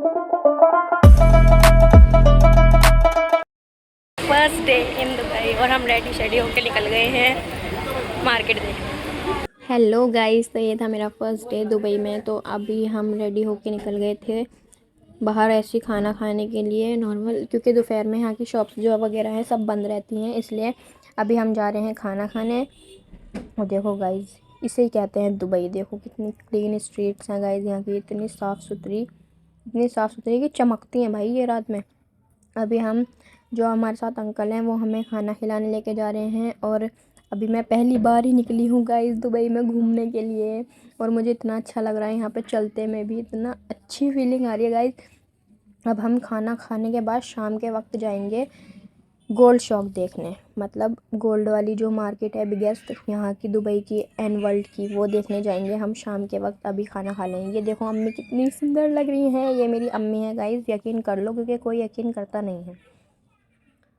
First day in Dubai और हम ready shady होके निकल गए हैं मार्केट देखने। हेलो गाइस, तो ये था मेरा फर्स्ट डे दुबई में। तो अभी हम रेडी होके निकल गए थे बाहर ऐसे खाना खाने के लिए नॉर्मल, क्योंकि दोपहर में यहाँ की शॉप्स जो वगैरह हैं सब बंद रहती हैं, इसलिए अभी हम जा रहे हैं खाना खाने। और देखो गाइस, इसे ही कहते हैं दुबई। देखो कितनी क्लीन स्ट्रीट्स हैं गाइस यहाँ की, इतनी साफ़ सुथरी कि चमकती हैं भाई ये रात में। अभी हम जो हमारे साथ अंकल हैं वो हमें खाना खिलाने लेके जा रहे हैं। और अभी मैं पहली बार ही निकली हूँ गाइस दुबई में घूमने के लिए, और मुझे इतना अच्छा लग रहा है यहाँ पे चलते में भी, इतना अच्छी फीलिंग आ रही है गाइस। अब हम खाना खाने के बाद शाम के वक्त जाएंगे गोल्ड शॉप देखने, मतलब गोल्ड वाली जो मार्केट है बिगेस्ट यहाँ की दुबई की एंड वर्ल्ड की, वो देखने जाएंगे हम शाम के वक्त। अभी खाना खा लेंगे। ये देखो अम्मी कितनी सुंदर लग रही हैं, ये मेरी अम्मी है गाइस, यकीन कर लो, क्योंकि कोई यकीन करता नहीं है।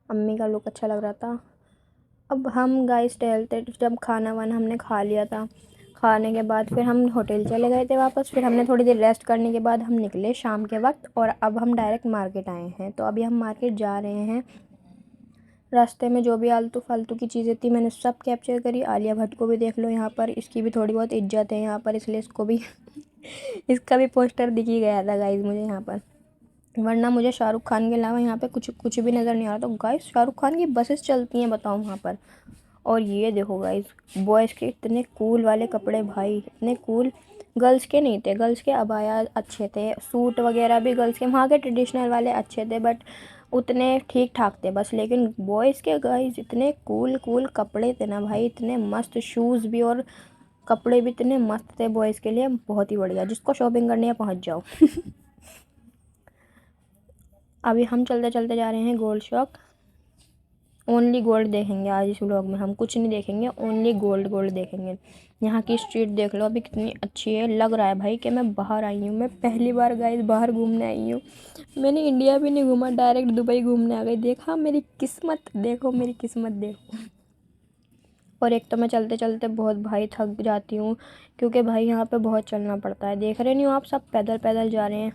अम्मी का लुक अच्छा लग रहा था। अब हम गाइस टहलते, जब खाना वाना हमने खा लिया था, खाने के बाद फिर हम होटल चले गए थे वापस। फिर हमने थोड़ी देर रेस्ट करने के बाद हम निकले शाम के वक्त, और अब हम डायरेक्ट मार्केट आए हैं। तो अभी हम मार्केट जा रहे हैं। रास्ते में जो भी आलतू फालतू की चीज़ें थी मैंने सब कैप्चर करी। आलिया भट्ट को भी देख लो यहाँ पर, इसकी भी थोड़ी बहुत इज्जत है यहाँ पर, इसलिए इसको भी इसका भी पोस्टर दिख ही गया था गाइस मुझे यहाँ पर, वरना मुझे शाहरुख खान के अलावा यहाँ पे कुछ भी नज़र नहीं आ रहा। तो गाइस शाहरुख खान की बसेस चलती हैं, बताओ वहाँ पर। और ये देखो गाइस, बॉयज़ के इतने कूल वाले कपड़े भाई, इतने कूल। गर्ल्स के नहीं थे, गर्ल्स के अबाया अच्छे थे, सूट वगैरह भी गर्ल्स के वहाँ के ट्रेडिशनल वाले अच्छे थे, बट उतने ठीक ठाक थे बस। लेकिन बॉयज़ के गाइस इतने कूल कपड़े थे ना भाई, इतने मस्त शूज़ भी और कपड़े भी इतने मस्त थे बॉयज़ के लिए, बहुत ही बढ़िया। जिसको शॉपिंग करनी है पहुँच जाओ। अभी हम चलते चलते जा रहे हैं गोल्ड शॉप। ओनली गोल्ड देखेंगे आज इस व्लॉग में, हम कुछ नहीं देखेंगे, ओनली गोल्ड देखेंगे। यहाँ की स्ट्रीट देख लो अभी कितनी अच्छी है। लग रहा है भाई कि मैं बाहर आई हूँ। मैं पहली बार गाइस बाहर घूमने आई हूँ। मैंने इंडिया भी नहीं घूमा, डायरेक्ट दुबई घूमने आ गई। देखा मेरी किस्मत, देखो मेरी किस्मत देखो। और एक तो मैं चलते चलते बहुत भाई थक जाती हूँ, क्योंकि भाई यहाँ पे बहुत चलना पड़ता है। देख रहे नहीं हो आप, सब पैदल पैदल जा रहे हैं।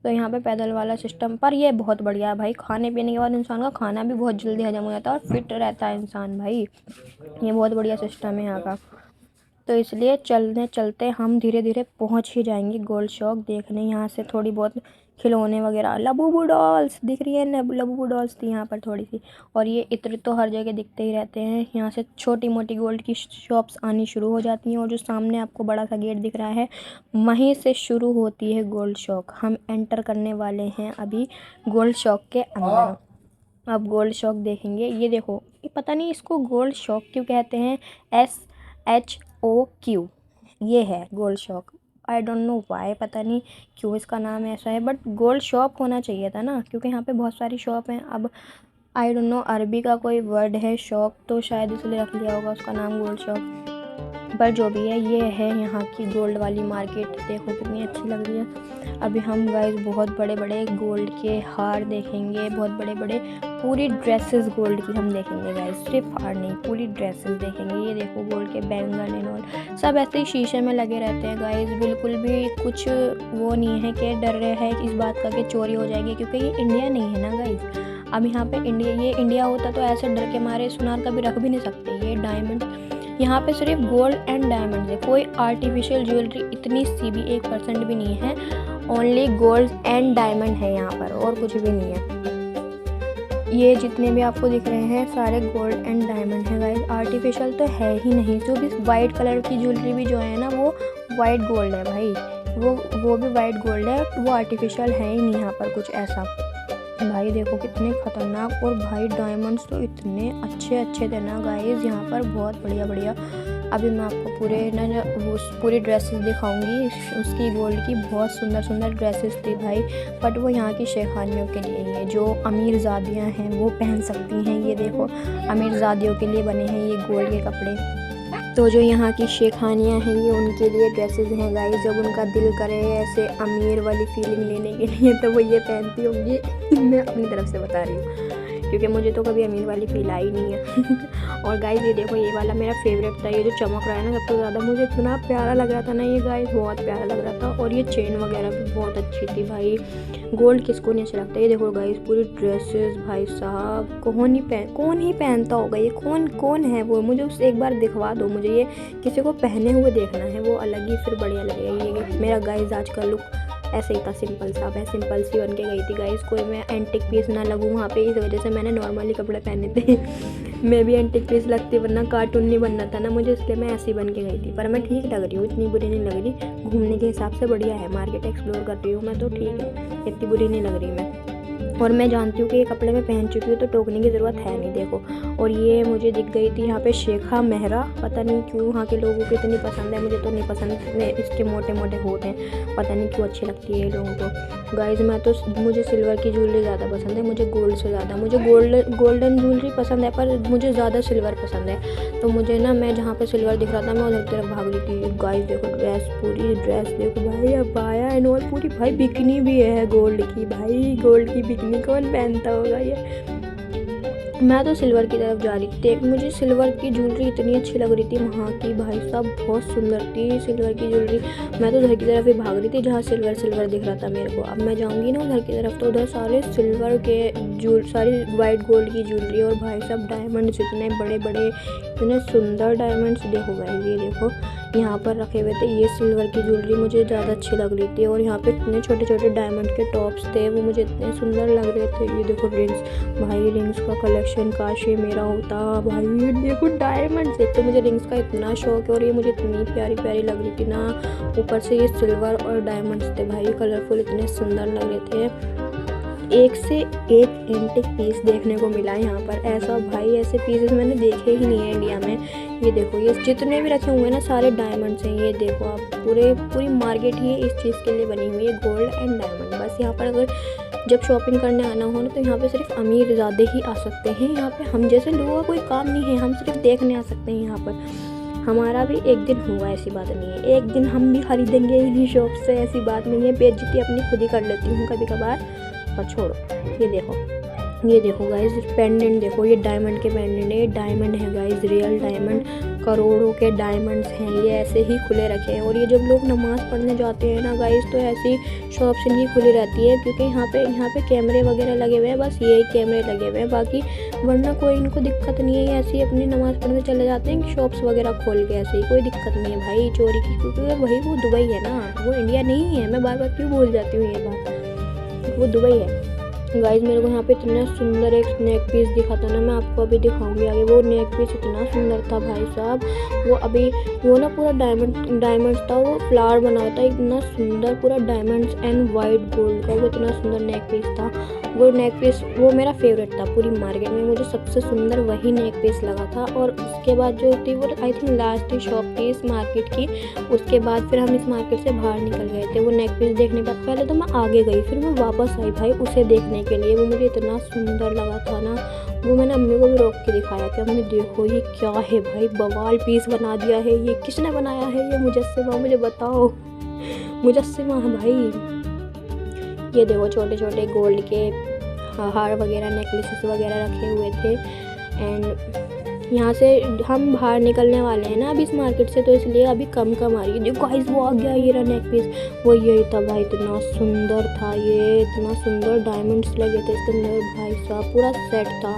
तो यहाँ पे पैदल वाला सिस्टम, पर ये बहुत बढ़िया है भाई। खाने पीने के बाद इंसान का खाना भी बहुत जल्दी हजम हो जाता है और फिट रहता है इंसान भाई। ये बहुत बढ़िया सिस्टम है यहाँ का। तो इसलिए चलते चलते हम धीरे धीरे पहुँच ही जाएंगे गोल्ड शॉप देखने। यहाँ से थोड़ी बहुत खिलौने वगैरह, लबूबू डॉल्स दिख रही है, लबूबू डॉल्स थी यहाँ पर थोड़ी सी। और ये इत्र तो हर जगह दिखते ही रहते हैं। यहाँ से छोटी मोटी गोल्ड की शॉप्स आनी शुरू हो जाती हैं, और जो सामने आपको बड़ा सा गेट दिख रहा है वहीं से शुरू होती है गोल्ड शॉप। हम एंटर करने वाले हैं अभी गोल्ड शॉप के अंदर। अब गोल्ड शॉप देखेंगे। ये देखो, ये पता नहीं इसको गोल्ड शॉप क्यों कहते हैं, SHOQ, ये है gold shop. I don't know why, पता नहीं क्यों इसका नाम ऐसा है, बट गोल्ड शॉप होना चाहिए था ना, क्योंकि यहाँ पे बहुत सारी शॉप हैं। अब आई डोंट नो, अरबी का कोई वर्ड है शॉप, तो शायद इसलिए रख लिया होगा उसका नाम गोल्ड शॉप। पर जो भी है, ये है यहाँ की गोल्ड वाली मार्केट। देखो कितनी अच्छी लग रही है। अभी हम गाइस बहुत बड़े बड़े गोल्ड के हार देखेंगे, बहुत बड़े बड़े पूरी ड्रेसेस गोल्ड की हम देखेंगे गाइस, सिर्फ हार नहीं पूरी ड्रेसेस देखेंगे। ये देखो गोल्ड के बैंगल एंड ऑल सब ऐसे ही शीशे में लगे रहते हैं गाइस। बिल्कुल भी कुछ वो नहीं है कि डर रहे हैं इस बात का कि चोरी हो जाएगी, क्योंकि ये इंडिया नहीं है ना गाइस। अब यहाँ पे ये इंडिया होता तो ऐसे डर के मारे सुनार कभी रख भी नहीं सकते। ये डायमंड, यहाँ पे सिर्फ गोल्ड एंड डायमंड है, कोई आर्टिफिशियल ज्वेलरी इतनी सी भी 1% भी नहीं है। ओनली गोल्ड एंड डायमंड है यहाँ पर, और कुछ भी नहीं है। ये जितने भी आपको दिख रहे हैं सारे गोल्ड एंड डायमंड है गाइस, आर्टिफिशियल तो है ही नहीं। जो भी वाइट कलर की ज्वेलरी भी जो है ना, वो वाइट गोल्ड है भाई, वो भी वाइट गोल्ड है, वो आर्टिफिशियल है ही नहीं यहाँ पर कुछ ऐसा। भाई देखो कितने खतरनाक, और भाई डायमंड्स तो इतने अच्छे अच्छे थे ना गाइस यहाँ पर, बहुत बढ़िया बढ़िया। अभी मैं आपको पूरी ड्रेसेस दिखाऊंगी उसकी गोल्ड की, बहुत सुंदर सुंदर ड्रेसेस थी भाई। बट वो यहाँ की शेखानियों के लिए ही है, जो अमीर ज़ादियाँ हैं वो पहन सकती हैं। ये देखो अमीर ज़ादियों के लिए बने हैं ये गोल्ड के कपड़े। तो जो यहाँ की शेखानियाँ हैं ये उनके लिए ड्रेसेस हैं गाइस। जब उनका दिल करे ऐसे अमीर वाली फीलिंग लेने के लिए तो वो ये पहनती होंगी। मैं अपनी तरफ से बता रही हूँ। क्योंकि मुझे तो कभी अमीर वाली फील आई नहीं है। और गाइस ये देखो, ये वाला मेरा फेवरेट था, ये जो चमक रहा है ना सबसे ज़्यादा, मुझे इतना प्यारा लग रहा था ना ये गाइस, बहुत प्यारा लग रहा था। और ये चेन वगैरह भी बहुत अच्छी थी भाई, गोल्ड किसको नहीं अच्छा लगता। ये देखो गाइस पूरी ड्रेसेस, भाई साहब कौन ही पहनता होगा ये, कौन है वो, मुझे उससे एक बार दिखवा दो, मुझे ये किसी को पहने हुए देखना है, वो अलग ही फिर बढ़िया लगेगा। ये मेरा गाइस आज का लुक ऐसे ही था, सिंपल सा, मैं सिंपल सी बन के गई थी गाइस, कोई मैं एंटिक पीस ना लगूँ वहाँ पे, इस वजह से मैंने नॉर्मली कपड़े पहने थे। मैं भी एंटिक पीस लगती, वरना कार्टून नहीं बनना था ना मुझे, इसलिए मैं ऐसे ही बन के गई थी। पर मैं ठीक लग रही हूँ, इतनी बुरी नहीं लग रही, घूमने के हिसाब से बढ़िया है, मार्केट एक्सप्लोर कर रही हूँ मैं तो ठीक है, इतनी बुरी नहीं लग रही मैं। और मैं जानती हूँ कि ये कपड़े मैं पहन चुकी हूँ तो टोकने की ज़रूरत है नहीं, देखो। और ये मुझे दिख गई थी यहाँ पे शेखा मेहरा, पता नहीं क्यों वहाँ के लोगों को इतनी पसंद है, मुझे तो नहीं पसंद, इतने इसके मोटे मोटे होते हैं, पता नहीं क्यों अच्छी लगती है लोगों को। गाइस मुझे सिल्वर की ज्वेलरी ज़्यादा पसंद है, मुझे गोल्ड से ज़्यादा, मुझे गोल्डन ज्वेलरी पसंद है, पर मुझे ज़्यादा सिल्वर पसंद है। तो मुझे ना, मैं जहाँ पर सिल्वर दिख रहा था मैं उधर तरफ भाग रही थी। गाइस देखो पूरी ड्रेस देखो भाई, अबाया एंड ऑल पूरी, भाई बिकनी भी है गोल्ड की, भाई गोल्ड की बिकनी कौन पहनता होगा ये। मैं तो सिल्वर की तरफ जा रही थी, मुझे सिल्वर की ज्वेलरी इतनी अच्छी लग रही थी वहाँ की, भाई साहब बहुत सुंदर थी सिल्वर की ज्वेलरी। मैं तो उधर की तरफ ही भाग रही थी जहाँ सिल्वर दिख रहा था मेरे को। अब मैं जाऊँगी ना उधर की तरफ तो उधर सारे सिल्वर के सारी वाइट गोल्ड की ज्वेलरी, और भाई साहब डायमंड्स इतने बड़े बड़े, इतने सुंदर डायमंड्स, देखो भाई ये देखो यहाँ पर रखे हुए थे, ये सिल्वर की ज्वेलरी मुझे ज़्यादा अच्छी लग रही थी। और यहाँ पे इतने छोटे छोटे डायमंड के टॉप्स थे, वो मुझे इतने सुंदर लग रहे थे। ये देखो रिंग्स, भाई रिंग्स का कलेक्शन काश ये मेरा होता भाई, ये देखो डायमंड्स, एक तो मुझे रिंग्स का इतना शौक है और ये मुझे इतनी प्यारी प्यारी लग रही थी ना, ऊपर से ये सिल्वर और डायमंड्स थे भाई, कलरफुल इतने सुंदर लग रहे थे। एक से एक एंटिक पीस देखने को मिला यहाँ पर, ऐसा भाई ऐसे पीसेस मैंने देखे ही नहीं है इंडिया में। ये देखो ये जितने भी रखे हुए हैं ना सारे डायमंड्स हैं, ये देखो आप, पूरी मार्केट ही इस चीज़ के लिए बनी हुई है, गोल्ड एंड डायमंड। बस यहाँ पर अगर जब शॉपिंग करने आना हो ना तो यहाँ पे सिर्फ अमीर ज़्यादा ही आ सकते हैं, यहाँ पे हम जैसे लोगों का कोई काम नहीं है, हम सिर्फ देखने आ सकते हैं यहाँ पर। हमारा भी एक दिन हुआ, ऐसी बात नहीं है, एक दिन हम भी खरीदेंगे इन्हीं शॉप से, ऐसी बात नहीं है, बेइज्जती अपनी खुद ही कर लेती हूँ कभी कभार, पर छोड़ो। ये देखो गाइस पेंडेंट देखो, ये डायमंड के पेंडेंट है, ये डायमंड है गाइस, रियल डायमंड, करोड़ों के डायमंड्स हैं, ये ऐसे ही खुले रखे हैं। और ये जब लोग नमाज़ पढ़ने जाते हैं ना गाइस तो ऐसी शॉप्स इनकी खुली रहती है, क्योंकि यहाँ पे कैमरे वगैरह लगे हुए हैं, बस यही कैमरे लगे हुए हैं, बाकी वरना कोई इनको दिक्कत नहीं है, ऐसे ही अपनी नमाज़ पढ़ने चले जाते हैं शॉप्स वगैरह खोल के, ऐसे ही कोई दिक्कत नहीं है भाई चोरी की, क्योंकि वही वो दुबई है ना, वो इंडिया नहीं है। मैं बार बार क्यों भूल जाती हूँ ये बात, वो दुबई है। गाइस मेरे को यहाँ पे इतना सुंदर एक नेक पीस दिखा था ना, मैं आपको अभी दिखाऊंगी आगे, वो नेक पीस इतना सुंदर था भाई साहब, वो ना पूरा डायमंड था, वो फ्लावर बना हुआ था इतना सुंदर, पूरा डायमंड्स एंड वाइट गोल्ड का, वो इतना सुंदर नेक पीस था। वो नेक पीस वो मेरा फेवरेट था पूरी मार्केट में, मुझे सबसे सुंदर वही नेक पीस लगा था। और उसके बाद जो थी वो आई थिंक लास्ट शॉप थी इस मार्केट की, उसके बाद फिर हम इस मार्केट से बाहर निकल गए थे वो नेक पीस देखने के बाद। पहले तो मैं आगे गई, फिर मैं वापस आई भाई उसे देखने के लिए, वो मुझे इतना सुंदर लगा था ना, वो मैंने अम्मी को भी रोक के दिखाया कि अम्मी देखो ये क्या है भाई, बवाल पीस बना दिया है, ये किसने बनाया है, ये मुजस्सिमा, मुझे बताओ, मुजस्सिमा है भाई। ये देखो छोटे छोटे गोल्ड के हार वगैरह, नेकलेसेस वगैरह रखे हुए थे। एंड यहाँ से हम बाहर निकलने वाले हैं ना अभी इस मार्केट से, तो इसलिए अभी कम आ रही है। देखो गाइस वो आ गया, ये रहा नेक पीस, वो यही था भाई, इतना सुंदर था ये, इतना सुंदर डायमंड्स लगे थे इसके अंदर भाई साहब, पूरा सेट था,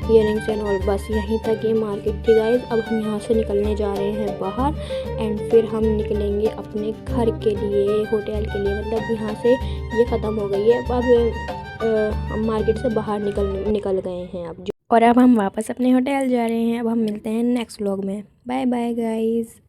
इयररिंग्स एंड ऑल। बस यहीं तक ये मार्केट थी गाइस। अब हम यहाँ से निकलने जा रहे हैं बाहर, एंड फिर हम निकलेंगे अपने घर के लिए, होटल के लिए, मतलब यहाँ से ये ख़त्म हो गई है, अब मार्केट से बाहर निकल गए हैं अब, और अब हम वापस अपने होटल जा रहे हैं। अब हम मिलते हैं नेक्स्ट व्लॉग में, बाय बाय गाइस।